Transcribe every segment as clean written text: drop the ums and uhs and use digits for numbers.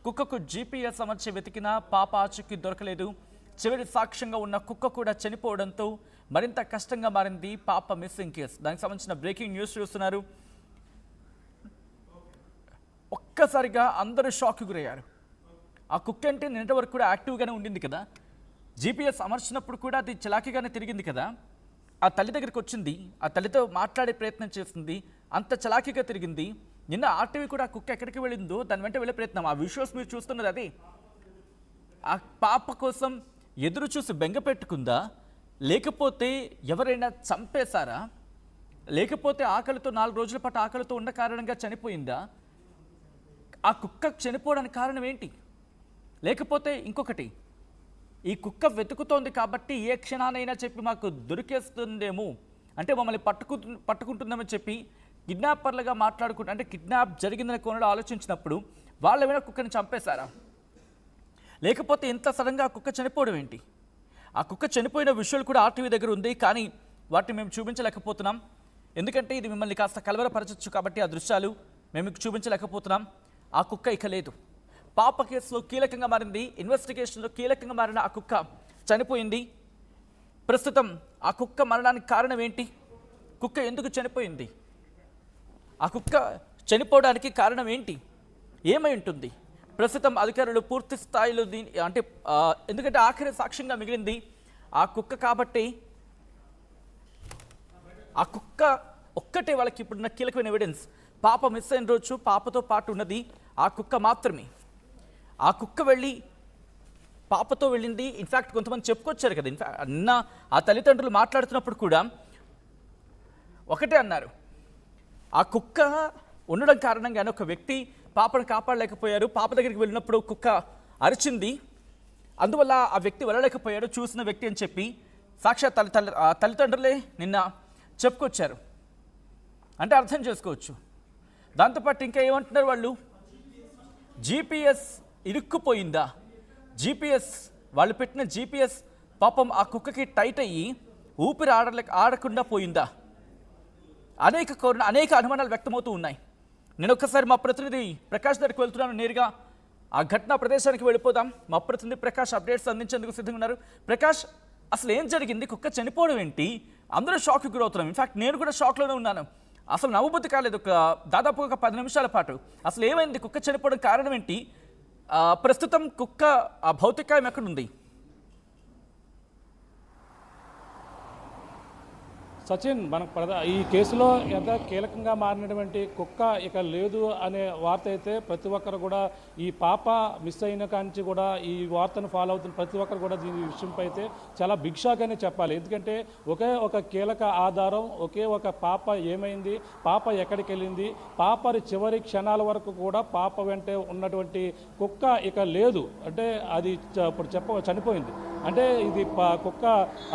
కుక్కకు జీపీఎస్ అమర్చి వెతికినా పాప ఆచూకీ దొరకలేదు. చివరి సాక్ష్యంగా ఉన్న కుక్క కూడా చనిపోవడంతో మరింత కష్టంగా మారింది పాప మిస్సింగ్ కేసు. దానికి సంబంధించిన బ్రేకింగ్ న్యూస్ చూస్తున్నారు. ఒక్కసారిగా అందరూ షాక్ గురయ్యారు. ఆ కుక్క అంటే నిన్నటి వరకు కూడా యాక్టివ్గానే ఉండింది కదా, జీపీఎస్ అమర్చినప్పుడు కూడా అది చలాకీగానే తిరిగింది కదా, ఆ తల్లి దగ్గరికి వచ్చింది, ఆ తల్లితో మాట్లాడే ప్రయత్నం చేస్తుంది, అంత చలాకీగా తిరిగింది. నిన్న ఆర్టీవీ కూడా ఆ కుక్క ఎక్కడికి వెళ్ళిందో దాని వెంట వెళ్ళే ప్రయత్నం, ఆ విజువల్స్ మీరు చూస్తున్నది అది. ఆ పాప కోసం ఎదురు చూసి బెంగ పెట్టుకుందా, లేకపోతే ఎవరైనా చంపేశారా, లేకపోతే ఆకలితో 4 రోజుల పాటు ఆకలితో ఉన్న కారణంగా చనిపోయిందా? ఆ కుక్క చనిపోవడానికి కారణం ఏంటి? లేకపోతే ఇంకొకటి, ఈ కుక్క వెతుకుతోంది కాబట్టి ఏ క్షణానైనా చెప్పి మాకు దొరికేస్తుందేమో, అంటే మమ్మల్ని పట్టుకుంటుందేమో చెప్పి కిడ్నాపర్లుగా మాట్లాడుకుంటూ, అంటే కిడ్నాప్ జరిగిందని కోణంలో ఆలోచించినప్పుడు వాళ్ళ మీద కుక్కని చంపేశారా? లేకపోతే ఇంత సడన్గా ఆ కుక్క చనిపోవడం ఏంటి? ఆ కుక్క చనిపోయిన విషయాలు కూడా ఆర్టీవీ దగ్గర ఉంది, కానీ వాటిని మేము చూపించలేకపోతున్నాం. ఎందుకంటే ఇది మిమ్మల్ని కాస్త కలవరపరచచ్చు కాబట్టి ఆ దృశ్యాలు మేము మీకు చూపించలేకపోతున్నాం. ఆ కుక్క ఇక లేదు. పాప కేసులో కీలకంగా మారింది, ఇన్వెస్టిగేషన్లో కీలకంగా మారిన ఆ కుక్క చనిపోయింది. ప్రస్తుతం ఆ కుక్క మరణానికి కారణం ఏంటి? కుక్క ఎందుకు చనిపోయింది? ఆ కుక్క చనిపోవడానికి కారణం ఏంటి? ఏమై ఉంటుంది? ప్రస్తుతం అధికారులు పూర్తి స్థాయిలో అంటే ఎందుకంటే ఆఖరి సాక్ష్యంగా మిగిలింది ఆ కుక్క కాబట్టి ఆ కుక్క ఒక్కటే వాళ్ళకి ఇప్పుడున్న కీలకమైన ఎవిడెన్స్. పాప మిస్ అయిన రోజు పాపతో పాటు ఉన్నది ఆ కుక్క మాత్రమే. ఆ కుక్క వెళ్ళి పాపతో వెళ్ళింది. ఇన్ఫ్యాక్ట్ కొంతమంది చెప్పుకొచ్చారు కదా, నిన్న ఆ తల్లిదండ్రులు మాట్లాడుతున్నప్పుడు కూడా ఒకటే అన్నారు, ఆ కుక్క ఉండడం కారణంగానే ఒక వ్యక్తి పాపను కాపాడలేకపోయారు. పాప దగ్గరికి వెళ్ళినప్పుడు కుక్క అరిచింది, అందువల్ల ఆ వ్యక్తి వెళ్ళలేకపోయాడు చూసిన వ్యక్తి అని చెప్పి సాక్షాత్ తల్లిదండ్రులే నిన్న చెప్పుకొచ్చారు. అంటే అర్థం చేసుకోవచ్చు. దాంతోపాటు ఇంకా ఏమంటున్నారు వాళ్ళు, జీపీఎస్ ఇరుక్కుపోయిందా, జీపీఎస్ వాళ్ళు పెట్టిన జీపీఎస్ పాపం ఆ కుక్కకి టైట్ అయ్యి ఊపిరి ఆడకుండా పోయిందా? అనేక అనుమానాలు వ్యక్తమవుతూ ఉన్నాయి. నేను ఒక్కసారి మా ప్రతినిధి ప్రకాష్ దగ్గరికి వెళ్తున్నాను, నేరుగా ఆ ఘటనా ప్రదేశానికి వెళ్ళిపోదాం. మా ప్రతినిధి ప్రకాష్ అప్డేట్స్ అందించేందుకు సిద్ధంగా ఉన్నారు. ప్రకాష్, అసలు ఏం జరిగింది? కుక్క చనిపోవడం ఏంటి? అందరూ షాక్కి గురవుతున్నాం. ఇన్ఫాక్ట్ నేను కూడా షాక్లోనే ఉన్నాను. అసలు నవ్వుబుద్ధి కాలేదు దాదాపు ఒక 10 నిమిషాల పాటు. అసలు ఏమైంది? కుక్క చనిపోవడం కారణం ఏంటి? ప్రస్తుతం కుక్క ఆ భౌతికాయం ఎక్కడుంది? సచిన్, మనకు ఈ కేసులో ఎంత కీలకంగా మారినటువంటి కుక్క ఇక లేదు అనే వార్త అయితే ప్రతి ఒక్కరు కూడా, ఈ పాప మిస్ అయిన కాంచి కూడా ఈ వార్తను ఫాలో అవుతున్న ప్రతి ఒక్కరు కూడా దీని విషయంపై అయితే చాలా బిగ్ షాక్ అనే చెప్పాలి. ఎందుకంటే ఒకే ఒక కీలక ఆధారం, ఒకే ఒక పాప ఏమైంది, పాప ఎక్కడికి వెళ్ళింది, పాప చివరి క్షణాల వరకు కూడా పాప వెంటే ఉన్నటువంటి కుక్క ఇక లేదు. అంటే అది ఇప్పుడు చనిపోయింది. అంటే ఇది కుక్క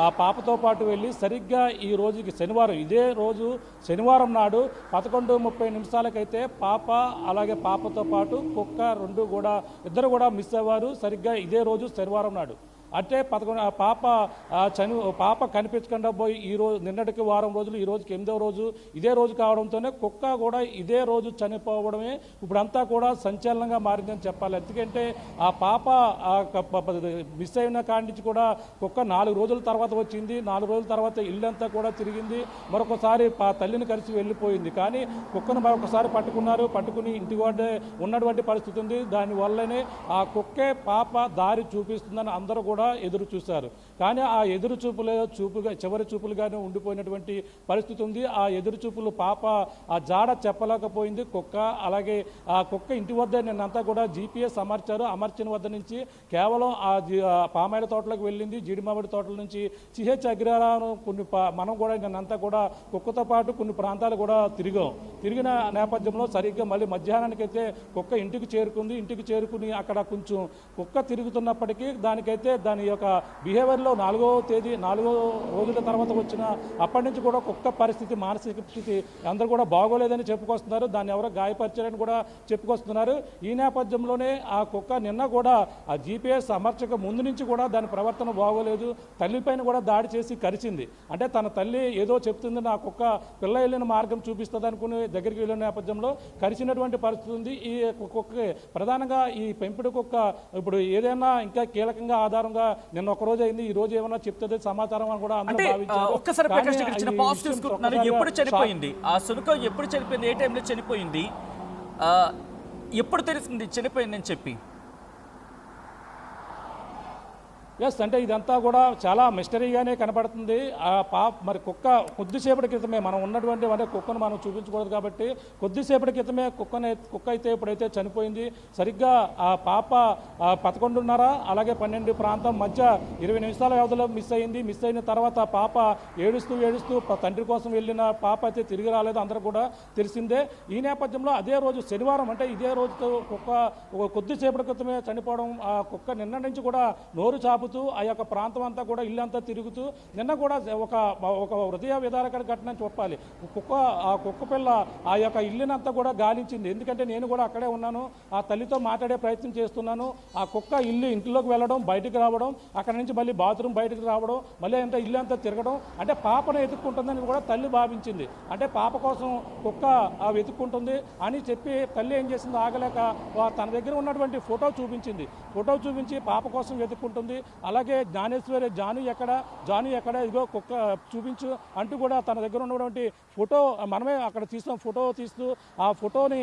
ఆ పాపతో పాటు వెళ్ళి సరిగ్గా ఈ రోజుకి శనివారం, ఇదే రోజు శనివారం నాడు 11:30 పాప అలాగే పాపతో పాటు కుక్క ఇద్దరు కూడా మిస్ అయ్యారు. సరిగ్గా ఇదే రోజు శనివారం నాడు. అంటే పాప కనిపించకుండా పోయి నిన్నటికి వారం రోజులు, ఈ రోజుకి 8వ రోజు, ఇదే రోజు కావడంతోనే కుక్క కూడా ఇదే రోజు చనిపోవడమే ఇప్పుడంతా కూడా సంచలనంగా మారిందని చెప్పాలి. ఎందుకంటే ఆ పాప మిస్ అయిన కాడి నుంచి కూడా కుక్క 4 రోజుల తర్వాత వచ్చింది. 4 రోజుల తర్వాత ఇల్లంతా కూడా తిరిగింది. మరొకసారి తల్లిని కలిసి వెళ్ళిపోయింది. కానీ కుక్కను మరొకసారి పట్టుకుని ఇంటి వద్దే ఉన్నటువంటి పరిస్థితి ఉంది. దానివల్లనే ఆ కుక్కే పాప దారి చూపిస్తుందని అందరూ కూడా ఎదురు చూశారు. కానీ ఆ ఎదురు చివరి చూపులుగానే ఉండిపోయినటువంటి పరిస్థితి ఉంది. ఆ ఎదురు చూపులు పాప ఆ జాడ చెప్పలేకపోయింది కుక్క. అలాగే ఆ కుక్క ఇంటి వద్ద నిన్నంతా కూడా జీపీఎస్ అమర్చారు. అమర్చిన వద్ద నుంచి కేవలం ఆ పామాయిల తోటలకు వెళ్ళింది. జీడిమామిడి తోటల నుంచి సిహెచ్ అగ్రహారం మనం కూడా నిన్నంతా కూడా కుక్కతో పాటు కొన్ని ప్రాంతాలు కూడా తిరిగిన నేపథ్యంలో సరిగ్గా మళ్ళీ మధ్యాహ్నానికైతే కుక్క ఇంటికి చేరుకుని అక్కడ కొంచెం కుక్క తిరుగుతున్నప్పటికీ దానికైతే దాని యొక్క బిహేవియర్లో 4 రోజుల తర్వాత వచ్చిన అప్పటి నుంచి కూడా కుక్క పరిస్థితి, మానసిక స్థితి అందరూ కూడా బాగోలేదని చెప్పుకొస్తున్నారు. దాన్ని ఎవరో గాయపరిచారని కూడా చెప్పుకొస్తున్నారు. ఈ నేపథ్యంలోనే ఆ కుక్క నిన్న కూడా ఆ జీపీఎస్ అమర్చక ముందు నుంచి కూడా దాని ప్రవర్తన బాగోలేదు. తల్లిపైన కూడా దాడి చేసి కరిచింది. అంటే తన తల్లి ఏదో చెప్తుంది, నా కుక్క పిల్ల వెళ్ళిన మార్గం చూపిస్తుంది అనుకుని దగ్గరికి వెళ్ళిన నేపథ్యంలో కరిచినటువంటి పరిస్థితి ఉంది. ఈ కుక్క ప్రధానంగా ఈ పెంపుడు కుక్క ఇప్పుడు ఏదైనా ఇంకా కీలకంగా ఆధారంగా నిన్న ఒక రోజు అయింది, ఈ రోజు ఏమైనా చెప్తుంది సమాచారం అని కూడా అందరూ భావించారు. ఒక్కసారి ప్రకాష్ దగ్గర చిన్న పాజ్ తీసుకుంటున్నారు. ఎప్పుడు చనిపోయింది ఆ సునకం? ఎప్పుడు చనిపోయింది? ఏ టైంలో చనిపోయింది? ఎప్పుడు తెలిసింది చనిపోయిందని చెప్పి? ఎస్, అంటే ఇదంతా కూడా చాలా మిస్టరీగానే కనపడుతుంది. మరి కుక్క కొద్దిసేపటి క్రితమే మనం ఉన్నటువంటి అంటే కుక్కను మనం చూపించకూడదు కాబట్టి కొద్దిసేపటి క్రితమే కుక్క అయితే ఇప్పుడైతే చనిపోయింది. సరిగ్గా ఆ పాప 11:30 అలాగే 12 ప్రాంతం మధ్య 20 నిమిషాల వ్యవధిలో మిస్ అయింది. మిస్ అయిన తర్వాత పాప ఏడుస్తూ తండ్రి కోసం వెళ్ళిన పాప అయితే తిరిగి రాలేదు, అందరూ కూడా తెలిసిందే. ఈ నేపథ్యంలో అదే రోజు శనివారం అంటే ఇదే రోజుతో కుక్క కొద్దిసేపటి క్రితమే చనిపోవడం, ఆ కుక్క నిన్న నుంచి కూడా నోరు చాపు ఆ యొక్క ప్రాంతం అంతా కూడా ఇల్లంతా తిరుగుతూ నిన్న కూడా ఒక హృదయ విదారకర ఘటన చెప్పాలి. ఆ కుక్క పిల్ల ఆ యొక్క ఇల్లునంతా కూడా గాలించింది. ఎందుకంటే నేను కూడా అక్కడే ఉన్నాను, ఆ తల్లితో మాట్లాడే ప్రయత్నం చేస్తున్నాను. ఆ కుక్క ఇంట్లోకి వెళ్ళడం, బయటికి రావడం, అక్కడ నుంచి మళ్ళీ బాత్రూమ్ బయటికి రావడం, మళ్ళీ అంతా ఇల్లు అంతా తిరగడం, అంటే పాపను ఎత్తుక్కుంటుందని కూడా తల్లి భావించింది. అంటే పాప కోసం కుక్క వెతుక్కుంటుంది అని చెప్పి తల్లి ఏం చేసింది, ఆగలేక తన దగ్గర ఉన్నటువంటి ఫోటో చూపించి పాప కోసం వెతుక్కుంటుంది. అలాగే జ్ఞానేశ్వరి జాను ఎక్కడ ఇదిగో కుక్క చూపించు అంటూ కూడా తన దగ్గర ఉన్నటువంటి ఫోటో మనమే అక్కడ ఫోటో తీస్తూ ఆ ఫోటోని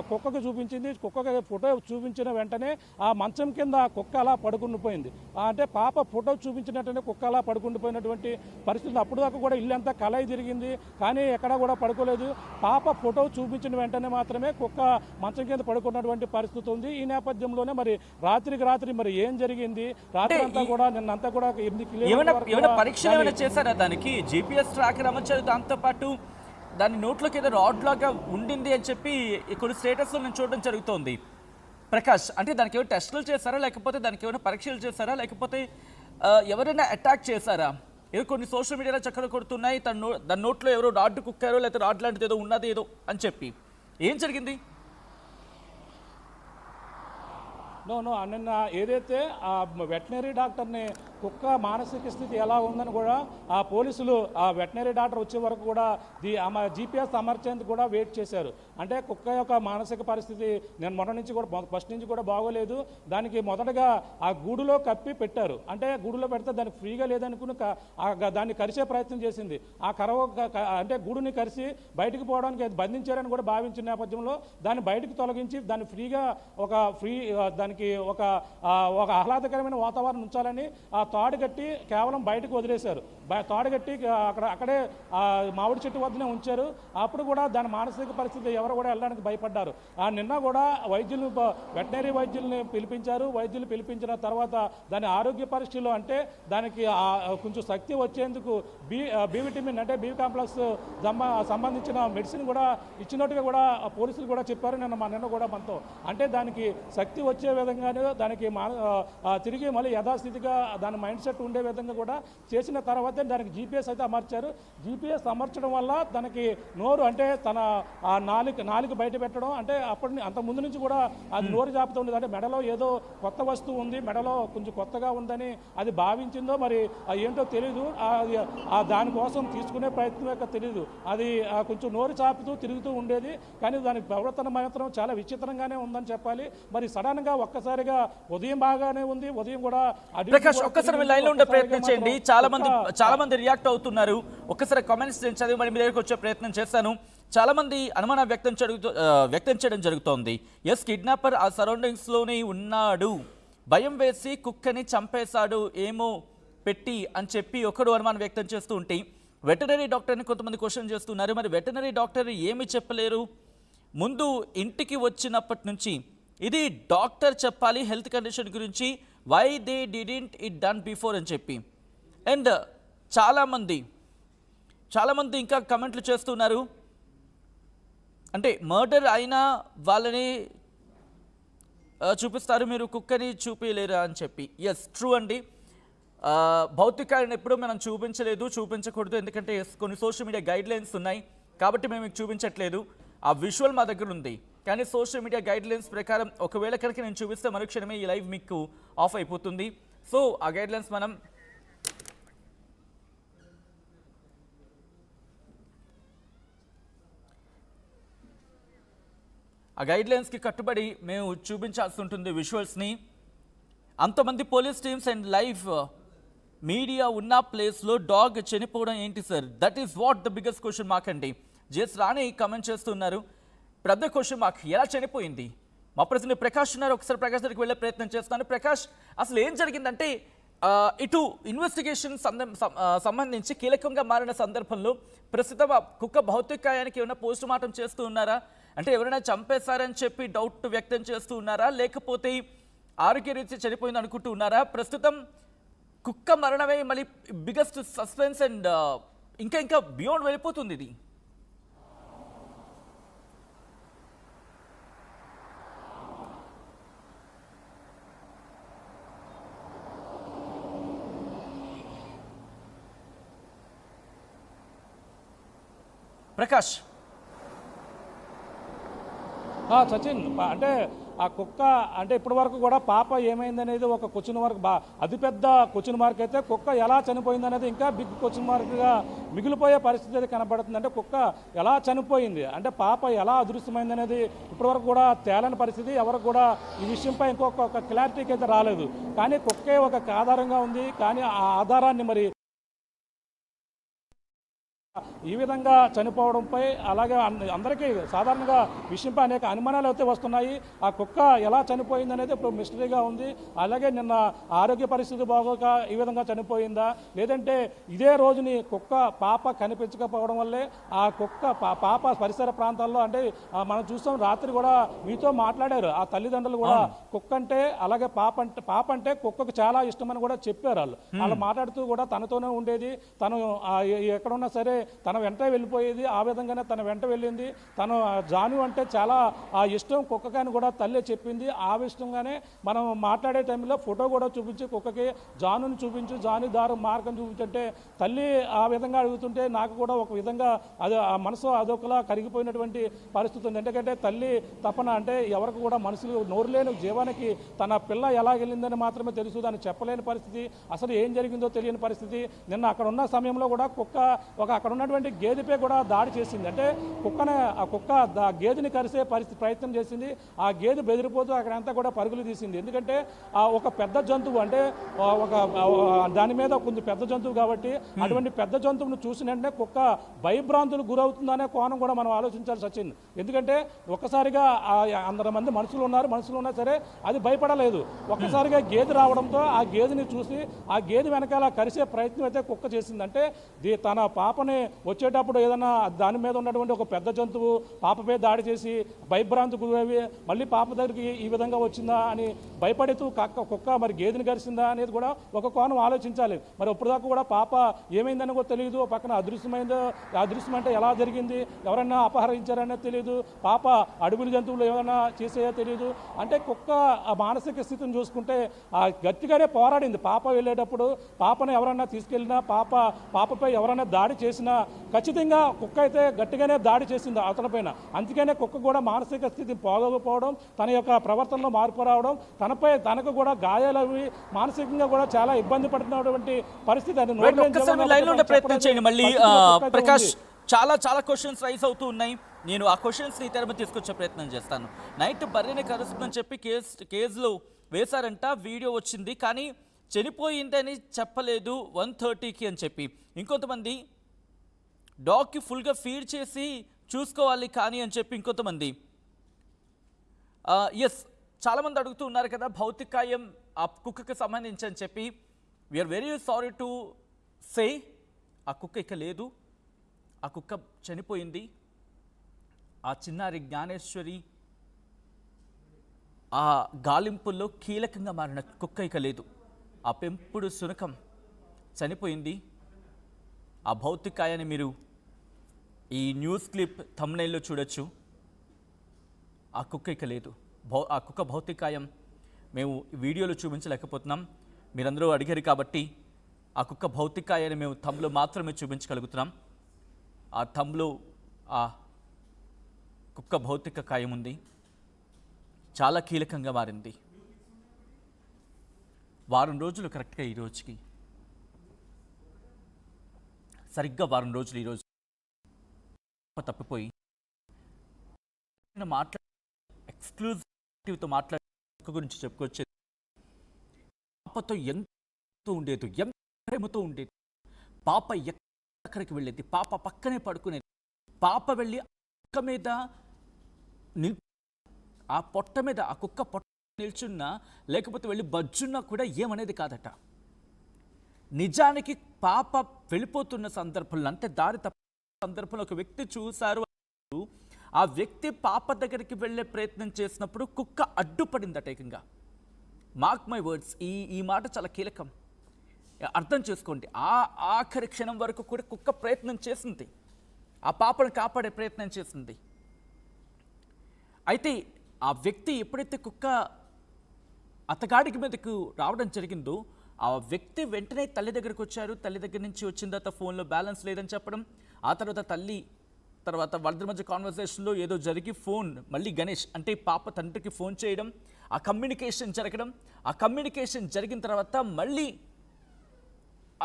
కుక్కకు చూపించింది. కుక్కకి ఫోటో చూపించిన వెంటనే ఆ మంచం కింద కుక్క అలా పడుకుండిపోయింది. అంటే పాప ఫోటో చూపించినట్టనే కుక్క అలా పడుకుండిపోయినటువంటి పరిస్థితి. అప్పుడు దాకా కూడా ఇల్లంతా కలయి తిరిగింది, కానీ ఎక్కడా కూడా పడుకోలేదు. పాప ఫోటో చూపించిన వెంటనే మాత్రమే కుక్క మంచం కింద పడుకున్నటువంటి పరిస్థితి ఉంది. ఈ నేపథ్యంలోనే మరి రాత్రికి రాత్రి మరి ఏం జరిగింది, రాత్రి అంతా కూడా నిన్నంతా కూడా ఏమైనా పరీక్షలు ఏమైనా చేశారా దానికి? జీపీఎస్ ట్రాకర్ అమర్చారు, దాంతో పాటు దాని నోట్లోకి ఏదో రాడ్ లాగా ఉండింది అని చెప్పి కొన్ని స్టేటస్లో నేను చూడడం జరుగుతోంది. ప్రకాష్, అంటే దానికి ఏమైనా టెస్టులు చేశారా, లేకపోతే దానికి ఏమైనా పరీక్షలు చేశారా, లేకపోతే ఎవరైనా అటాక్ చేశారా? ఏదో కొన్ని సోషల్ మీడియాలో చక్కగా కొడుతున్నాయి, దాని నోట్లో ఎవరో రాడ్ కుక్కారో లేకపోతే రాడ్ లాంటిది ఏదో ఉన్నది ఏదో అని చెప్పి. ఏం జరిగింది? నో నిన్న ఏదైతే ఆ వెటనరీ డాక్టర్ని కుక్క మానసిక స్థితి ఎలా ఉందని కూడా ఆ పోలీసులు ఆ వెటనరీ డాక్టర్ వచ్చే వరకు కూడా జీపీఎస్ అమర్చేందుకు కూడా వెయిట్ చేశారు. అంటే కుక్క యొక్క మానసిక పరిస్థితి నేను ఫస్ట్ నుంచి కూడా బాగోలేదు. దానికి మొదటగా ఆ గూడులో కప్పి పెట్టారు. అంటే గూడులో పెడితే దానికి ఫ్రీగా లేదనుకుని దాన్ని కరిచే ప్రయత్నం చేసింది. అంటే గూడుని కరిచి బయటికి పోవడానికి బంధించారని కూడా భావించిన నేపథ్యంలో దాన్ని బయటికి తొలగించి దాన్ని ఫ్రీగా దానికి ఒక ఆహ్లాదకరమైన వాతావరణం ఉంచాలని ఆ తాడు కట్టి కేవలం బయటకు వదిలేశారు. తాడు కట్టి అక్కడే మామిడి చెట్టు వద్దనే ఉంచారు. అప్పుడు కూడా దాని మానసిక పరిస్థితి ఎవరు కూడా వెళ్ళడానికి భయపడ్డారు. నిన్న కూడా వెటనరీ వైద్యుల్ని పిలిపించారు. వైద్యులు పిలిపించిన తర్వాత దాని ఆరోగ్య పరీక్షలు అంటే దానికి కొంచెం శక్తి వచ్చేందుకు బి విటమిన్ అంటే బి కాంప్లెక్స్ సంబంధించిన మెడిసిన్ కూడా ఇచ్చినట్టుగా కూడా పోలీసులు కూడా చెప్పారు నిన్న కూడా మనతో. అంటే దానికి శక్తి వచ్చే విధంగానే దానికి తిరిగి మళ్ళీ యథాస్థితిగా దాని మైండ్ సెట్ ఉండే విధంగా కూడా చేసిన తర్వాత దానికి జీపీఎస్ అయితే అమర్చారు. జీపీఎస్ అమర్చడం వల్ల దానికి నోరు అంటే తన నాలుగు బయట పెట్టడం, అంటే అంత ముందు నుంచి కూడా అది నోరు జాపుతూ ఉండేది. అంటే మెడలో ఏదో కొత్త వస్తువు ఉంది, మెడలో కొంచెం కొత్తగా ఉందని అది భావించిందో మరి ఏంటో తెలీదు. దానికోసం తీసుకునే ప్రయత్నం తెలియదు. అది కొంచెం నోరు చాపుతూ తిరుగుతూ ఉండేది. కానీ దాని ప్రవర్తన మాత్రం చాలా విచిత్రంగానే ఉందని చెప్పాలి. మరి సడన్ గా ఒక్కసారిగా ఉదయం బాగానే ఉంది, ఉదయం కూడా ప్రకాష్ ఒక్కసారి లైన్ లో ఉండే ప్రయత్నం చేయండి. చాలా మంది రియాక్ట్ అవుతున్నారు. ఒక్కసారి కామెంట్స్ నేను చదివి మరి మీ దగ్గరకు వచ్చే ప్రయత్నం చేస్తాను. చాలా మంది అనుమానం వ్యక్తం చేయడం జరుగుతోంది. ఎస్, కిడ్నాపర్ ఆ సరౌండింగ్స్ లోనే ఉన్నాడు, భయం వేసి కుక్కని చంపేశాడు ఏమో పెట్టి అని చెప్పి ఒకడు అనుమానం వ్యక్తం చేస్తూ ఉంటే వెటనరీ డాక్టర్ని కొంతమంది క్వశ్చన్ చేస్తున్నారు. మరి వెటనరీ డాక్టర్ ఏమి చెప్పలేరు? ముందు ఇంటికి వచ్చినప్పటి నుంచి ఇది డాక్టర్ చెప్పాలి హెల్త్ కండిషన్ గురించి, why they didn't it done before అని చెప్పి. అండ్ చాలామంది ఇంకా కమెంట్లు చేస్తున్నారు. అంటే మర్డర్ అయినా వాళ్ళని చూపిస్తారు, మీరు కుక్కని చూపించలేరా అని చెప్పి. ఎస్, ట్రూ అండి. భౌతికాయని ఎప్పుడూ మనం చూపించకూడదు, ఎందుకంటే కొన్ని సోషల్ మీడియా గైడ్ లైన్స్ ఉన్నాయి కాబట్టి మేము మీకు చూపించట్లేదు. ఆ విజువల్ మా దగ్గర ఉంది, కానీ సోషల్ మీడియా గైడ్ లైన్స్ ప్రకారం ఒకవేళ కనుక నేను చూపిస్తే మరుక్షణమే ఈ లైవ్ మీకు ఆఫ్ అయిపోతుంది. సో ఆ గైడ్ లైన్స్ మనం ఆ గైడ్లైన్స్కి కట్టుబడి మేము చూపించాల్సి ఉంటుంది విజువల్స్ని. అంతమంది police teams and live media ఉన్న ప్లేస్లో డాగ్ చనిపోవడం ఏంటి sir? That is what the biggest question mark అండి. జెస్ రాణి కమెంట్ చేస్తున్నారు, పెద్ద క్వశ్చన్ మార్క్, ఎలా చనిపోయింది? మా ప్రజలు ప్రకాష్ ఉన్నారు, ఒకసారి ప్రకాష్ దగ్గరికి వెళ్ళే ప్రయత్నం చేస్తున్నాను. ప్రకాష్, అసలు ఏం జరిగిందంటే ఇటు ఇన్వెస్టిగేషన్ సంబంధించి కీలకంగా మారిన సందర్భంలో ప్రస్తుతం కుక్క భౌతికాయానికి ఏమైనా పోస్ట్ మార్టం చేస్తూ ఉన్నారా? అంటే ఎవరైనా చంపేశారని చెప్పి డౌట్ వ్యక్తం చేస్తూ ఉన్నారా, లేకపోతే ఆరోగ్యరీత్యా చనిపోయింది అనుకుంటూ ఉన్నారా? ప్రస్తుతం కుక్క మరణమే మళ్ళీ బిగ్గెస్ట్ సస్పెన్స్ అండ్ ఇంకా బియాండ్ వెళ్ళిపోతుంది ఇది. ప్రకాష్, సచిన్, అంటే ఆ కుక్క అంటే ఇప్పటి వరకు కూడా పాప ఏమైందనేది ఒక క్వశ్చన్ మార్క్, అతిపెద్ద క్వశ్చన్ మార్క్ అయితే కుక్క ఎలా చనిపోయింది అనేది ఇంకా బిగ్ క్వశ్చన్ మార్క్గా మిగిలిపోయే పరిస్థితి అయితే కనబడుతుంది. అంటే కుక్క ఎలా చనిపోయింది, అంటే పాప ఎలా అదృశ్యమైంది అనేది ఇప్పటివరకు కూడా తేలని పరిస్థితి. ఎవరికి కూడా ఈ విషయంపై ఇంకొక క్లారిటీకి అయితే రాలేదు. కానీ కుక్కే ఒక ఆధారంగా ఉంది. కానీ ఆ ఆధారాన్ని మరి ఈ విధంగా చనిపోవడంపై అలాగే అందరికీ సాధారణంగా విషయంపై అనేక అనుమానాలు అయితే వస్తున్నాయి. ఆ కుక్క ఎలా చనిపోయింది అనేది ఇప్పుడు మిస్టరీగా ఉంది. అలాగే నిన్న ఆరోగ్య పరిస్థితి బాగోక ఈ విధంగా చనిపోయిందా, లేదంటే ఇదే రోజుని కుక్క పాప కనిపించకపోవడం వల్లే ఆ కుక్క పాప పరిసర ప్రాంతాల్లో, అంటే మనం చూస్తాం రాత్రి కూడా మీతో మాట్లాడారు ఆ తల్లిదండ్రులు కూడా, కుక్క అంటే అలాగే పాప అంటే కుక్కకు చాలా ఇష్టమని కూడా చెప్పారు. వాళ్ళు మాట్లాడుతూ కూడా తనతోనే ఉండేది, తను ఎక్కడున్నా సరే తన వెంట వెళ్ళిపోయేది, ఆ విధంగానే తన వెంట వెళ్ళింది. తను జాను అంటే చాలా ఇష్టం కుక్కకని కూడా తల్లి చెప్పింది. ఆ విషయంగానే మనం మాట్లాడే టైంలో ఫోటో కూడా చూపించి కుక్కకి జానుని చూపించు, జాను దారు మార్గం చూపించంటే తల్లి ఆ విధంగా అడుగుతుంటే నాకు కూడా ఒక విధంగా అది ఆ మనసు అదొకలా కరిగిపోయినటువంటి పరిస్థితి ఉంది. ఎందుకంటే తల్లి తపన, అంటే ఎవరికి కూడా మనసులు నోరు లేని జీవానికి తన పిల్ల ఎలా వెళ్ళిందని మాత్రమే తెలుసు, దాన్ని చెప్పలేని పరిస్థితి, అసలు ఏం జరిగిందో తెలియని పరిస్థితి. నిన్న అక్కడ ఉన్న సమయంలో కూడా కుక్క అక్కడ ఉన్నటువంటి గేదెపై కూడా దాడి చేసింది. అంటే ఆ కుక్క గేదెని కరిసే ప్రయత్నం చేసింది. ఆ గేదె బెదిరిపోతూ అక్కడంతా కూడా పరుగులు తీసింది. ఎందుకంటే ఒక పెద్ద జంతువు, అంటే ఒక దాని మీద కొంచెం పెద్ద జంతువు కాబట్టి అటువంటి పెద్ద జంతువును చూసిన వెంటనే కుక్క భయభ్రాంతులు గురవుతుందనే కోణం కూడా మనం ఆలోచించాలి సచిన్. ఎందుకంటే ఒక్కసారిగా 100 మంది మనుషులు ఉన్నా సరే అది భయపడలేదు. ఒక్కసారిగా గేదె రావడంతో ఆ గేదెని చూసి ఆ గేదె వెనకాల కరిసే ప్రయత్నం అయితే కుక్క చేసిందంటే తన పాపని వచ్చేటప్పుడు ఏదైనా దాని మీద ఉన్నటువంటి ఒక పెద్ద జంతువు పాపపై దాడి చేసి భయభ్రాంతి గురవి మళ్ళీ పాప దగ్గరికి ఈ విధంగా వచ్చిందా అని భయపడుతూ కుక్క మరి గేదెని కరిసిందా అనేది కూడా ఒక కోణం ఆలోచించాలి. మరి ఇప్పటిదాకా కూడా పాప ఏమైందని కూడా తెలియదు, పక్కన అదృశ్యం అంటే ఎలా జరిగింది, ఎవరైనా అపహరించారనేది తెలియదు, పాప అడవుల జంతువులు ఏమైనా చేసేయో తెలియదు. అంటే కుక్క ఆ మానసిక స్థితిని చూసుకుంటే గట్టిగానే పోరాడింది. పాప వెళ్ళేటప్పుడు పాపను ఎవరైనా తీసుకెళ్ళినా పాపపై ఎవరైనా దాడి చేసినా ఖచ్చితంగా కుక్క అయితే గట్టిగానే దాడి చేసింది అతనిపైన. అందుకనే కుక్క కూడా మానసిక స్థితి పోగకపోవడం, తన యొక్క ప్రవర్తనలో మార్పు రావడం, తనకు కూడా గాయాలవి మానసికంగా కూడా చాలా ఇబ్బంది పడుతున్నటువంటి పరిస్థితి. ప్రయత్నం చేయండి మళ్ళీ ప్రకాష్. చాలా క్వశ్చన్స్ రైజ్ అవుతూ ఉన్నాయి. నేను ఆ క్వశ్చన్స్ని తెర మీద తీసుకొచ్చే ప్రయత్నం చేస్తాను. నైట్ బర్రెని కలుస్తుందని చెప్పి కేసులో వేశారంట, వీడియో వచ్చింది, కానీ చనిపోయిందని చెప్పలేదు 1:30కి అని చెప్పి. ఇంకొంతమంది డాగ్కి ఫుల్గా ఫీడ్ చేసి చూసుకోవాలి కానీ అని చెప్పి ఇంకొంతమంది. చాలామంది అడుగుతూ ఉన్నారు కదా భౌతికాయం ఆ కుక్కకి సంబంధించి అని చెప్పి. We are very sorry to say, ఆ కుక్క ఇక లేదు, ఆ కుక్క చనిపోయింది. ఆ చిన్నారి జ్ఞానేశ్వరి ఆ గాలింపుల్లో కీలకంగా మారిన కుక్క ఇక లేదు. ఆ పెంపుడు శునకం చనిపోయింది. ఆ భౌతికాయాన్ని మీరు ఈ న్యూస్ క్లిప్ థంబ్నెయిల్లో చూడొచ్చు. ఆ కుక్క ఇక లేదు. ఆ కుక్క భౌతికాయం మేము వీడియోలో చూపించలేకపోతున్నాం. మీరందరూ అడిగారు కాబట్టి ఆ కుక్క భౌతికాయాన్ని మేము థంబ్లో మాత్రమే చూపించగలుగుతున్నాం. ఆ థంబ్లో ఆ కుక్క భౌతిక కాయం ఉంది. చాలా కీలకంగా మారింది. వారం రోజులు కరెక్ట్గా ఈ రోజుకి సరిగ్గా వారం రోజులు ఈరోజు తప్పిపోయి మాట్లాడే ఎక్స్క్లూజివ్తో మాట్లాడే కుక్క గురించి చెప్పుకొచ్చేది. పాపతో ఎంతో ఉండేది, ఎంత ప్రేమతో ఉండేది. పాప ఎక్కడికి వెళ్ళేది, పాప పక్కనే పడుకునేది. పాప వెళ్ళి కుక్క మీద ఆ పొట్ట మీద ఆ కుక్క పొట్ట నిల్చున్నా లేకపోతే వెళ్ళి బజ్జున్నా కూడా ఏమనేది కాదట. నిజానికి పాప వెళ్ళిపోతున్న సందర్భంలో, అంటే దారి తప్ప సందర్భంలో ఒక వ్యక్తి చూశారు. ఆ వ్యక్తి పాప దగ్గరికి వెళ్ళే ప్రయత్నం చేసినప్పుడు కుక్క అడ్డుపడిందట ఏకంగా. మార్క్ మై వర్డ్స్, ఈ మాట చాలా కీలకం, అర్థం చేసుకోండి. ఆఖరి క్షణం వరకు కూడా కుక్క ప్రయత్నం చేసింది, ఆ పాపను కాపాడే ప్రయత్నం చేసింది. అయితే ఆ వ్యక్తి ఎప్పుడైతే కుక్క అతగాడికి మీదకు రావడం జరిగిందో ఆ వ్యక్తి వెంటనే తల్లి దగ్గరికి వచ్చారు. తల్లి దగ్గర నుంచి వచ్చిన తర్వాత ఫోన్లో బ్యాలెన్స్ లేదని చెప్పడం, ఆ తర్వాత తల్లి తర్వాత వాళ్ళ మధ్య కాన్వర్సేషన్లో ఏదో జరిగి ఫోన్ మళ్ళీ గణేష్ అంటే పాప తండ్రికి ఫోన్ చేయడం, ఆ కమ్యూనికేషన్ జరగడం. ఆ కమ్యూనికేషన్ జరిగిన తర్వాత మళ్ళీ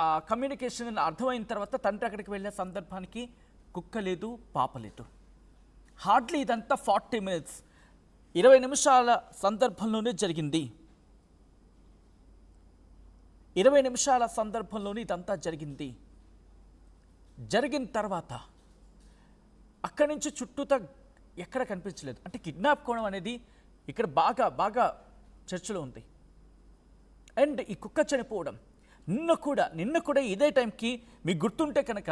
ఆ కమ్యూనికేషన్ అర్థమైన తర్వాత తండ్రి అక్కడికి వెళ్ళే సందర్భానికి కుక్క లేదు, పాప లేదు. హార్డ్లీ ఇదంతా 40 minutes 20 నిమిషాల సందర్భంలోనే జరిగింది. 20 నిమిషాల సందర్భంలోనే ఇదంతా జరిగింది. జరిగిన తర్వాత అక్కడి నుంచి చుట్టూతా ఎక్కడ కనిపించలేదు. అంటే కిడ్నాప్ కోణం అనేది ఇక్కడ బాగా చర్చలో ఉంది. అండ్ ఈ కుక్క చనిపోవడం నిన్న కూడా ఇదే టైంకి మీకు గుర్తుంటే కనుక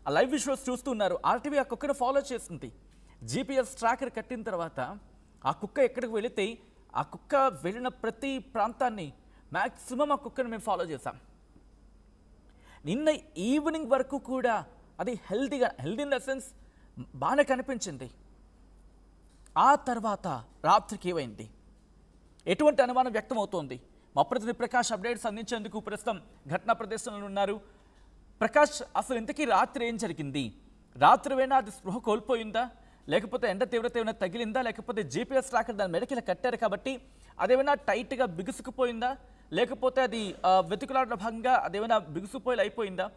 ఆ లైవ్ విజువల్స్ చూస్తున్నారు. ఆర్టీవీ ఆ కుక్కను ఫాలో చేసింది. GPS ట్రాకర్ కట్టిన తర్వాత ఆ కుక్క ఎక్కడికి వెళితే ఆ కుక్క వెళ్ళిన ప్రతి ప్రాంతాన్ని మ్యాక్సిమం ఆ కుక్కను మేము ఫాలో చేశాం. నిన్న ఈవినింగ్ వరకు కూడా అది హెల్దీ ఇన్ ద సెన్స్ బాగానే కనిపించింది. ఆ తర్వాత రాత్రికి ఏమైంది, ఎటువంటి అనుమానం వ్యక్తమవుతోంది? మా ప్రతినిధి ప్రకాష్ అప్డేట్స్ అందించేందుకు ప్రస్తుతం ఘటనా ప్రదేశంలో ఉన్నారు. ప్రకాష్, అసలు ఇంతకీ రాత్రి ఏం జరిగింది? రాత్రి వేళ అది స్పృహ కోల్పోయిందా, లేకపోతే ఎండ తీవ్రత ఏమైనా తగిలిందా, లేకపోతే GPS ట్రాకర్ దాని మెడకిలా కట్టారు కాబట్టి అదేమైనా టైట్గా బిగుసుకుపోయిందా, లేకపోతే అది వెతుకులాడలో భాగంగా అదేమైనా బిగుసుపోయి అయిపోయిందా?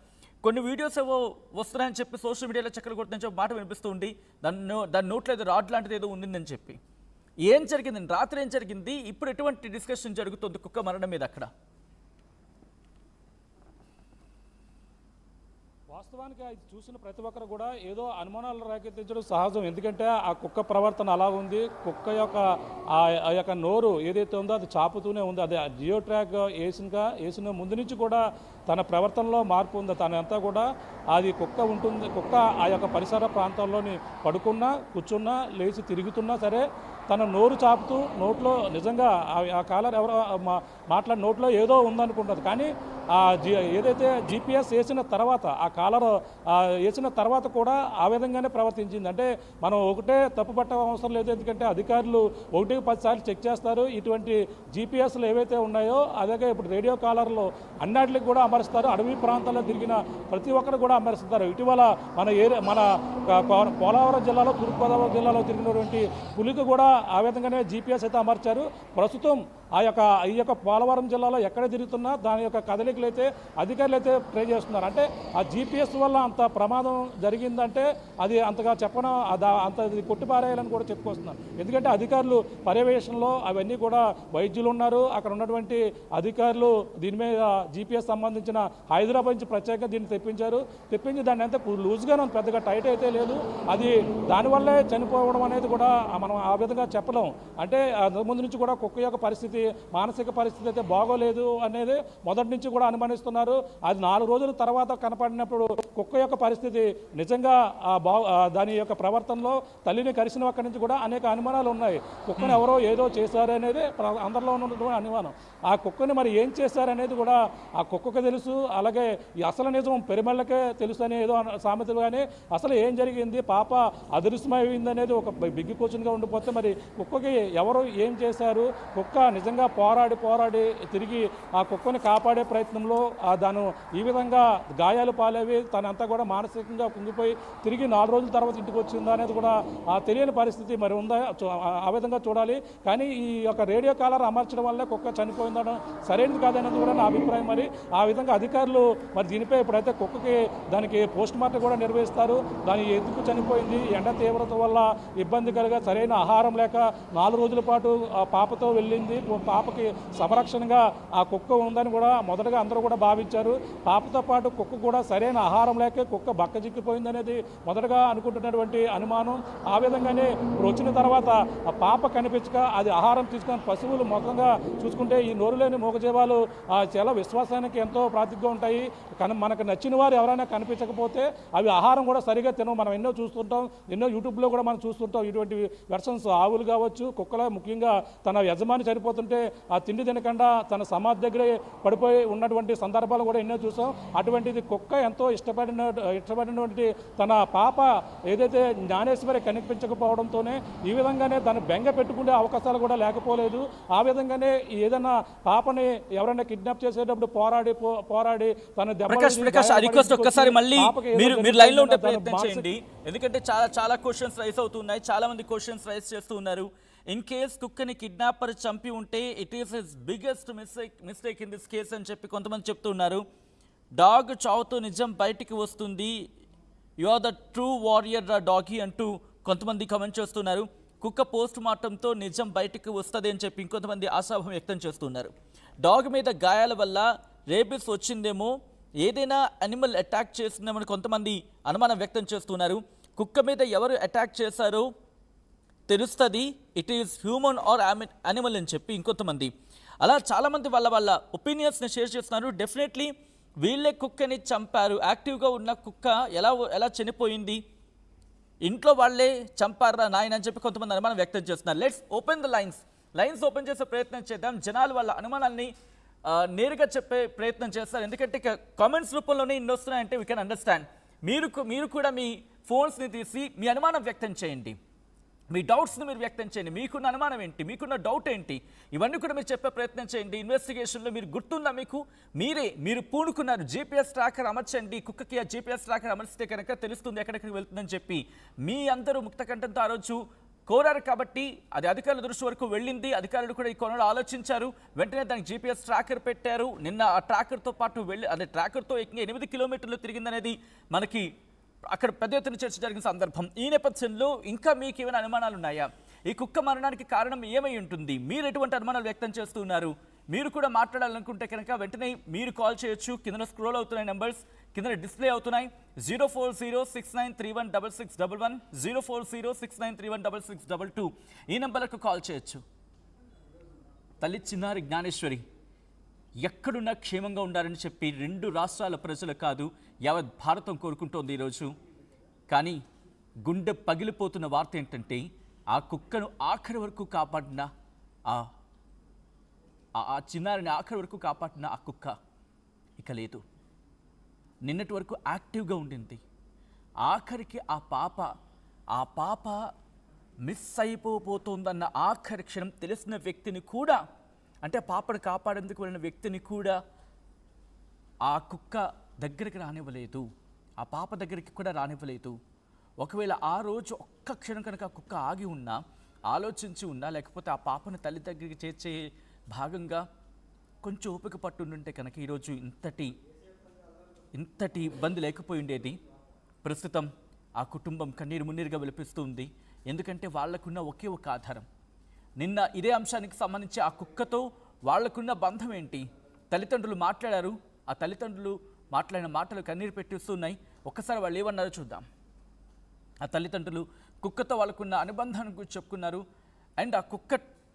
కొన్ని వీడియోస్ ఏవో వస్తున్నాయని చెప్పి సోషల్ మీడియాలో చక్కర కొడుతుందని చెప్పి మాట వినిపిస్తూ ఉండి దాని నోట్లో ఏదో రాడ్ లాంటిది ఏదో ఉందని చెప్పి ఏం జరిగింది? రాత్రి ఏం జరిగింది? ఇప్పుడు ఎటువంటి డిస్కషన్ జరుగుతుంది కుక్క మరణం మీద అక్కడ? వాస్తవానికి అది చూసిన ప్రతి ఒక్కరు కూడా ఏదో అనుమానాలు రేకెత్తించడం సహజం. ఎందుకంటే ఆ కుక్క ప్రవర్తన అలా ఉంది. కుక్క యొక్క ఆ యొక్క నోరు ఏదైతే ఉందో అది చాపుతూనే ఉంది. అదే జియో ట్రాక్ వేసిన ముందు నుంచి కూడా తన ప్రవర్తనలో మార్పు ఉంది. తనంతా కూడా అది కుక్క ఉంటుంది. కుక్క ఆ యొక్క పరిసర ప్రాంతాల్లోని పడుకున్నా, కూర్చున్నా, లేచి తిరుగుతున్నా సరే తన నోరు చాపుతూ నోట్లో నిజంగా ఆ కాలర్ ఎవరో మాట్లాడి నోట్లో ఏదో ఉందనుకుంటుంది. కానీ ఏదైతే GPS వేసిన తర్వాత ఆ కాలర్ వేసిన తర్వాత కూడా ఆ విధంగానే ప్రవర్తించింది. అంటే మనం ఒకటే తప్పు పట్ట అవసరం లేదు. ఎందుకంటే అధికారులు 1-10 సార్లు చెక్ చేస్తారు. ఇటువంటి GPSలు ఏవైతే ఉన్నాయో అలాగే ఇప్పుడు రేడియో కాలర్లు అన్నిటికి కూడా అమరుస్తారు. అడవి ప్రాంతాల్లో తిరిగిన ప్రతి ఒక్కరు కూడా అమరుస్తారు. ఇటీవల మన పోలవరం జిల్లాలో, తూర్పుగోదావరి జిల్లాలో తిరిగినటువంటి పులికి కూడా ఆ విధంగానే GPS అయితే అమర్చారు. ప్రస్తుతం ఈ యొక్క పోలవరం జిల్లాలో ఎక్కడ తిరుగుతున్నా దాని యొక్క కదలికలు అయితే అధికారులు అయితే ట్రై చేస్తున్నారు. అంటే ఆ GPS వల్ల అంత ప్రమాదం జరిగిందంటే అది అంతగా చెప్పడం అంత కొట్టిపారేయాలని కూడా చెప్పుకొస్తున్నారు. ఎందుకంటే అధికారులు పర్యవేక్షణలో అవన్నీ కూడా వైద్యులు ఉన్నారు. అక్కడ ఉన్నటువంటి అధికారులు దీని మీద GPS సంబంధించిన హైదరాబాద్ నుంచి ప్రత్యేకంగా దీన్ని తెప్పించి దాన్ని అంతా లూజ్గానే ఉంది, పెద్దగా టైట్ అయితే లేదు. అది దానివల్లే చనిపోవడం అనేది కూడా మనం ఆ విధంగా చెప్పలేం. అంటే ముందు నుంచి కూడా కుక్క యొక్క పరిస్థితి, మానసిక పరిస్థితి అయితే బాగోలేదు అనేది మొదటి నుంచి కూడా అనుమానిస్తున్నారు. అది 4 రోజుల తర్వాత కనపడినప్పుడు కుక్క యొక్క పరిస్థితి నిజంగా దాని యొక్క ప్రవర్తనలో తల్లిని కరిసిన అక్కడి నుంచి కూడా అనేక అనుమానాలు ఉన్నాయి. కుక్కను ఎవరో ఏదో చేశారనేది అందరిలో ఉన్నటువంటి అనుమానం. ఆ కుక్కని మరి ఏం చేశారనేది కూడా ఆ కుక్కకు తెలుసు. అలాగే ఈ అసలు నిజం పెరిమళ్ళకే తెలుసు అని ఏదో సామెతలు. కానీ అసలు ఏం జరిగింది, పాప అదృశ్యమైంది అనేది ఒక బిగ్ క్వశ్చన్గా ఉండిపోతే మరి కుక్కకి ఎవరు ఏం చేశారు, కుక్క నిజంగా నిజంగా పోరాడి తిరిగి ఆ కుక్కని కాపాడే ప్రయత్నంలో దాను ఈ విధంగా గాయాలు పాలేవి తనంతా కూడా మానసికంగా కుంగిపోయి తిరిగి 4 రోజుల తర్వాత ఇంటికి వచ్చిందా అనేది కూడా తెలియని పరిస్థితి మరి ఉందా ఆ విధంగా చూడాలి. కానీ ఈ యొక్క రేడియో కాలర్ అమర్చడం వల్లే కుక్క చనిపోయిందనడం సరైనది కాదనేది కూడా నా అభిప్రాయం. మరి ఆ విధంగా అధికారులు మరి దీనిపై ఇప్పుడైతే కుక్కకి దానికి పోస్ట్ మార్టం కూడా నిర్వహిస్తారు. దాని ఎందుకు చనిపోయింది, ఎండ తీవ్రత వల్ల ఇబ్బంది కలిగా సరైన ఆహారం లేక 4 రోజుల పాటు ఆ పాపతో వెళ్ళింది. పాపకి సంరక్షణగా ఆ కుక్క ఉందని కూడా మొదటగా అందరూ కూడా భావించారు. పాపతో పాటు కుక్క కూడా సరైన ఆహారం లేక కుక్క బక్కజిక్కిపోయింది అనేది మొదటగా అనుకుంటున్నటువంటి అనుమానం. ఆ విధంగానే ఇప్పుడు వచ్చిన తర్వాత ఆ పాప కనిపించక అది ఆహారం తీసుకొని పశువులు మొత్తంగా చూసుకుంటే ఈ నోరులేని మూగజీవాలు చాలా విశ్వాసానికి ఎంతో ప్రాతిగా ఉంటాయి. కానీ మనకు నచ్చిన వారు ఎవరైనా కనిపించకపోతే అవి ఆహారం కూడా సరిగా తినవు. మనం ఎన్నో చూస్తుంటాం, ఎన్నో యూట్యూబ్లో కూడా మనం చూస్తుంటాం ఇటువంటి వెర్షన్స్. ఆవులు కావచ్చు, కుక్కల ముఖ్యంగా తన యజమాని చనిపోతుంటే ఆ తిండి తినకుండా తన సమాధి దగ్గరే పడిపోయి ఉన్నటువంటి సందర్భాలు కూడా ఎన్నో చూసాం. అటువంటిది కుక్క ఎంతో ఇష్టపడినటువంటి తన పాప ఏదైతే జ్ఞానేశ్వరి కనిపించకపోవడంతోనే ఈ విధంగానే దాన్ని బెంగ పెట్టుకునే అవకాశాలు కూడా లేకపోలేదు. ఆ విధంగానే ఏదైనా పాపని ఎవరైనా కిడ్నాప్ చేసేటప్పుడు పోరాడి తన ఒక్కసారి మళ్ళీ మీరు లైన్ లో ఉంటే ప్రయత్నం చేయండి. ఎందుకంటే చాలా క్వశ్చన్స్ రైస్ అవుతున్నాయి, చాలా మంది క్వశ్చన్స్ రైస్ చేస్తూ ఉన్నారు. ఇన్ కేస్ కుక్కని కిడ్నాపర్ చంపి ఉంటే it is his biggest mistake in this case అని చెప్పి కొంతమంది చెప్తున్నారు. డాగ్ చావుతో నిజం బయటికి వస్తుంది, you are the true warrior doggy అంటూ కొంతమంది కమెంట్ చేస్తున్నారు. కుక్క పోస్ట్ మార్టంతో నిజం బయటికి వస్తుంది అని చెప్పి ఇంకొంతమంది ఆశాభావం వ్యక్తం చేస్తున్నారు. డాగ్ మీద గాయాల వల్ల రేబిస్ వచ్చిందేమో, ఏదైనా అనిమల్ అటాక్ చేసిందేమని కొంతమంది అనుమానం వ్యక్తం చేస్తున్నారు. కుక్క మీద ఎవరు అటాక్ చేశారో తెలుస్తుంది, it is human or animal అని చెప్పి ఇంకొంతమంది అలా చాలామంది వాళ్ళ ఒపీనియన్స్ని షేర్ చేస్తున్నారు. డెఫినెట్లీ వీళ్ళే కుక్కని చంపారు, యాక్టివ్గా ఉన్న కుక్క ఎలా చనిపోయింది, ఇంట్లో వాళ్ళే చంపారా నాయన అని చెప్పి కొంతమంది అనుమానం వ్యక్తం చేస్తున్నారు. Let's open the lines open చేసే ప్రయత్నం చేద్దాం. జనాలు వాళ్ళ అనుమానాన్ని నేరుగా చెప్పే ప్రయత్నం చేస్తారు. ఎందుకంటే ఇక కామెంట్స్ రూపంలోనే ఇన్ని వస్తున్నాయంటే వీ కెన్ అండర్స్టాండ్. మీరు కూడా మీ ఫోన్స్ని తీసి మీ అనుమానం వ్యక్తం చేయండి, మీ డౌట్స్ని మీరు వ్యక్తం చేయండి. మీకున్న అనుమానం ఏంటి, మీకున్న డౌట్ ఏంటి, ఇవన్నీ కూడా మీరు చెప్పే ప్రయత్నం చేయండి. ఇన్వెస్టిగేషన్లో మీరు గుర్తుందా, మీరు పూనుకున్నారు జీపీఎస్ ట్రాకర్ అమర్చండి, కుక్కకి ఆ జీపీఎస్ ట్రాకర్ అమర్చితే కనుక తెలుస్తుంది ఎక్కడెక్కడికి వెళ్తుందని చెప్పి మీ అందరూ ముక్తకంఠంతో ఆ రోజు కోరారు. కాబట్టి అది అధికారుల దృష్టి వరకు వెళ్ళింది. అధికారులు కూడా ఈ కోణంలో ఆలోచించారు, వెంటనే దానికి జీపీఎస్ ట్రాకర్ పెట్టారు. నిన్న ఆ ట్రాకర్తో పాటు ట్రాకర్తో 8 కిలోమీటర్లు తిరిగిందనేది మనకి అక్కడ పెద్ద ఎత్తున చర్చ జరిగిన సందర్భం. ఈ నేపథ్యంలో ఇంకా మీకు ఏమైనా అనుమానాలు ఉన్నాయా? ఈ కుక్క మరణానికి కారణం ఏమై ఉంటుంది? మీరు ఎటువంటి అనుమానాలు వ్యక్తం చేస్తున్నారు? మీరు కూడా మాట్లాడాలనుకుంటే కనుక వెంటనే మీరు కాల్ చేయొచ్చు. కింద స్క్రోల్ అవుతున్నాయి నెంబర్స్, కింద డిస్ప్లే అవుతున్నాయి. 04069316611, 04069316622 ఈ నెంబర్లకు కాల్ చేయొచ్చు. తల్లి చిన్నారి జ్ఞానేశ్వరి ఎక్కడున్నా క్షేమంగా ఉండాలని చెప్పి 2 రాష్ట్రాల ప్రజలు కాదు యావత్ భారతం కోరుకుంటోంది ఈరోజు. కానీ గుండె పగిలిపోతున్న వార్త ఏంటంటే ఆ కుక్కను ఆఖరి వరకు కాపాడిన ఆ చిన్నారిని ఆఖరి వరకు కాపాడిన ఆ కుక్క ఇక లేదు. నిన్నటి వరకు యాక్టివ్గా ఉండింది. ఆఖరికి ఆ పాప మిస్ అయిపోతోందన్న ఆఖరి క్షణం తెలిసిన వ్యక్తిని కూడా, అంటే పాపను కాపాడేందుకు వెళ్ళిన వ్యక్తిని కూడా ఆ కుక్క దగ్గరికి రానివ్వలేదు, ఆ పాప దగ్గరికి కూడా రానివ్వలేదు. ఒకవేళ ఆ రోజు ఒక్క క్షణం కనుక ఆ కుక్క ఆగి ఉన్నా, ఆలోచించి ఉన్నా, లేకపోతే ఆ పాపను తల్లి దగ్గరికి చేర్చే భాగంగా కొంచెం ఓపిక పట్టుంటే కనుక ఈరోజు ఇంతటి ఇబ్బంది లేకపోయి ఉండేది. ప్రస్తుతం ఆ కుటుంబం కన్నీరు మున్నీరుగా విలపిస్తుంది. ఎందుకంటే వాళ్లకున్న ఒకే ఒక ఆధారం. నిన్న ఇదే అంశానికి సంబంధించి ఆ కుక్కతో వాళ్లకున్న బంధం ఏంటి, తల్లిదండ్రులు మాట్లాడారు. ఆ తల్లిదండ్రులు మాట్లాడిన మాటలు కన్నీరు పెట్టిస్తున్నాయి. ఒక్కసారి వాళ్ళు ఏమన్నారో చూద్దాం. ఆ తల్లిదండ్రులు కుక్కతో వాళ్ళకున్న అనుబంధాన్ని గురించి చెప్పుకున్నారు. అండ్ ఆ కుక్క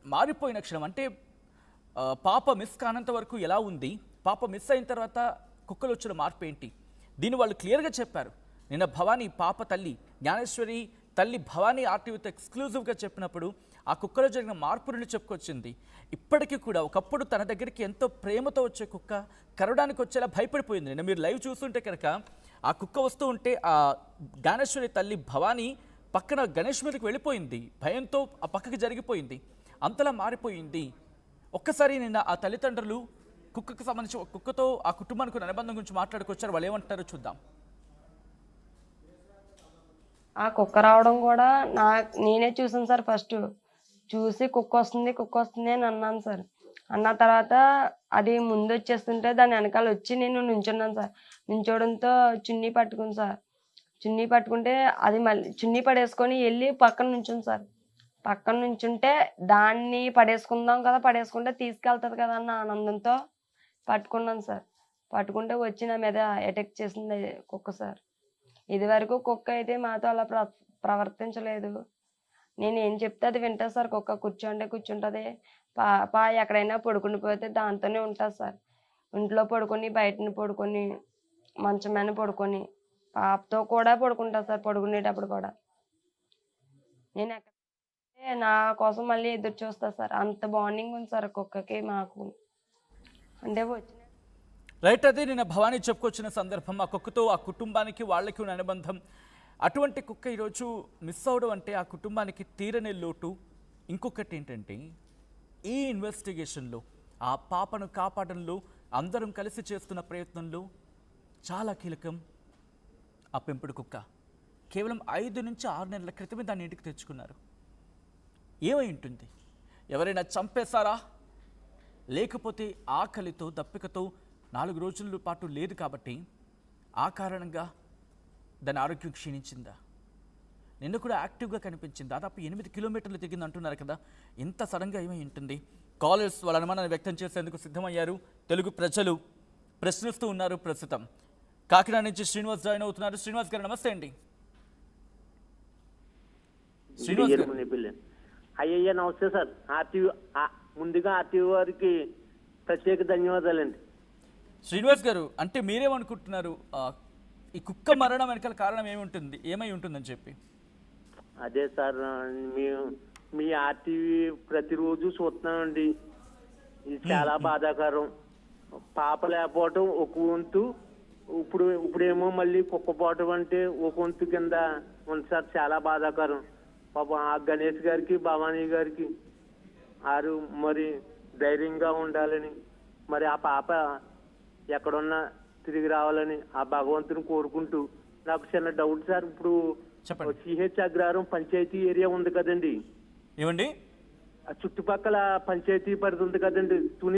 మారిపోయిన క్షణం, అంటే పాప మిస్ కానంత వరకు ఎలా ఉంది, పాప మిస్ అయిన తర్వాత కుక్కలు వచ్చిన మార్పు ఏంటి, దీన్ని వాళ్ళు క్లియర్గా చెప్పారు. నిన్న భవానీ పాప తల్లి జ్ఞానేశ్వరి తల్లి భవానీ ఆర్టీవీతో ఎక్స్క్లూజివ్గా చెప్పినప్పుడు ఆ కుక్కలో జరిగిన మార్పుని చెప్పుకొచ్చింది. ఇప్పటికీ కూడా ఒకప్పుడు తన దగ్గరికి ఎంతో ప్రేమతో వచ్చే కుక్క కరవడానికి వచ్చేలా భయపడిపోయింది. నిన్న మీరు లైవ్ చూస్తుంటే కనుక ఆ కుక్క వస్తూ ఉంటే ఆ జ్ఞానేశ్వరి తల్లి భవానీ పక్కన గణేష్ మీదకి వెళ్ళిపోయింది. భయంతో ఆ పక్కకి జరిగిపోయింది. అంతలా మారిపోయింది. ఒక్కసారి నిన్న ఆ తల్లిదండ్రులు కుక్కకు సంబంధించి కుక్కతో ఆ కుటుంబానికి ఉన్న అనుబంధం గురించి మాట్లాడుకొచ్చారు. వాళ్ళు ఏమంటారో చూద్దాం. ఆ కుక్క రావడం కూడా నేనే చూసాను సార్. ఫస్ట్ చూసి కుక్క వస్తుంది అని అన్నాను సార్. అన్న తర్వాత అది ముందు వచ్చేస్తుంటే దాని వెనకాల వచ్చి నేను నుంచున్నాను సార్. నుంచోవడంతో చున్నీ పట్టుకుంది సార్. చున్నీ పట్టుకుంటే అది మళ్ళీ చున్నీ పడేసుకొని వెళ్ళి పక్కన నుంచుంది సార్. పక్కన నుంచుంటే దాన్ని పడేసుకుందాం కదా, పడేసుకుంటే తీసుకెళ్తుంది కదా అన్న ఆనందంతో పట్టుకున్నాను సార్. పట్టుకుంటే వచ్చి నా మీద అటాక్ చేసింది కుక్క సార్. ఇదివరకు కుక్క అయితే మాతో అలా ప్రవర్తించలేదు. నేను ఏం చెప్తే అది వింటుంది సార్. కుక్క కూర్చుంటుంది. ఎక్కడైనా పడుకుని పోతే దాంతోనే ఉంటుంది సార్. ఇంట్లో పడుకొని, బయటని పడుకొని, మంచం మీద పడుకొని, పాపతో కూడా పడుకుంటుంది సార్. పడుకునేటప్పుడు కూడా నేను ఎక్కడ నా కోసం మళ్ళీ ఎదురు చూస్తా సార్. అంత బాండింగ్ ఉంది సార్ కుక్కకి మాకు. అంటే వచ్చిన రైట్, అదే నిన్న భవానీ చెప్పుకొచ్చిన సందర్భం. ఆ కుక్కతో ఆ కుటుంబానికి వాళ్ళకి ఉన్న అనుబంధం. అటువంటి కుక్క ఈరోజు మిస్ అవడం అంటే ఆ కుటుంబానికి తీరని లోటు. ఇంకొకటి ఏంటంటే ఈ ఇన్వెస్టిగేషన్లో ఆ పాపను కాపాడంలో అందరం కలిసి చేస్తున్న ప్రయత్నంలో చాలా కీలకం ఆ పెంపుడు కుక్క. కేవలం 5 నుంచి 6 నెలల క్రితమే దాన్ని ఇంటికి తెచ్చుకున్నారు. ఏమై ఉంటుంది? ఎవరైనా చంపేశారా? లేకపోతే ఆకలితో దప్పికతో 4 రోజుల పాటు లేదు కాబట్టి ఆ కారణంగా దాని ఆరోగ్యం క్షీణించిందా? నిన్న కూడా యాక్టివ్గా కనిపించింది. దాదాపు 8 కిలోమీటర్లు తిరిగింది అంటున్నారు కదా. ఇంత సడన్గా ఏమై ఉంటుంది? కాలర్స్ వాళ్ళ అనుమానాన్ని వ్యక్తం చేసేందుకు సిద్ధమయ్యారు. తెలుగు ప్రజలు ప్రశ్నిస్తూ ఉన్నారు. ప్రస్తుతం కాకినాడ నుంచి శ్రీనివాస్ జాయిన్ అవుతున్నారు. శ్రీనివాస్ గారు నమస్తే అండి. శ్రీనివాస్ గారు. అయ్యయ్య నమస్తే సార్. ముందుగా ఆర్టీవీ వారికి ప్రత్యేక ధన్యవాదాలండి. శ్రీనివాస్ గారు, అంటే మీరేమనుకుంటున్నారు? ఈ కుక్క మరణం వెనకాల కారణం ఏమై ఉంటుందని చెప్పి? అదే సార్, మీ ఆర్టీవీ ప్రతిరోజు చూస్తున్నామండి. ఇది చాలా బాధాకరం. పాప లేకపోవటం ఒక వంతు, ఇప్పుడేమో మళ్ళీ కుక్కపోవటం అంటే ఒక వంతు కింద ఉంది సార్. చాలా బాధాకరం. పాపం ఆ గణేష్ గారికి, భవానీ గారికి ఆరు మరి ధైర్యంగా ఉండాలని, మరి ఆ పాప ఎక్కడున్నా తిరిగి రావాలని ఆ భగవంతుని కోరుకుంటూ, నాకు చిన్న డౌట్ సార్. ఇప్పుడు సిహెచ్ అగ్రహారం పంచాయతీ ఏరియా ఉంది కదండి, ఏమండి ఆ చుట్టుపక్కల పంచాయతీ పరిధి ఉంది కదండి,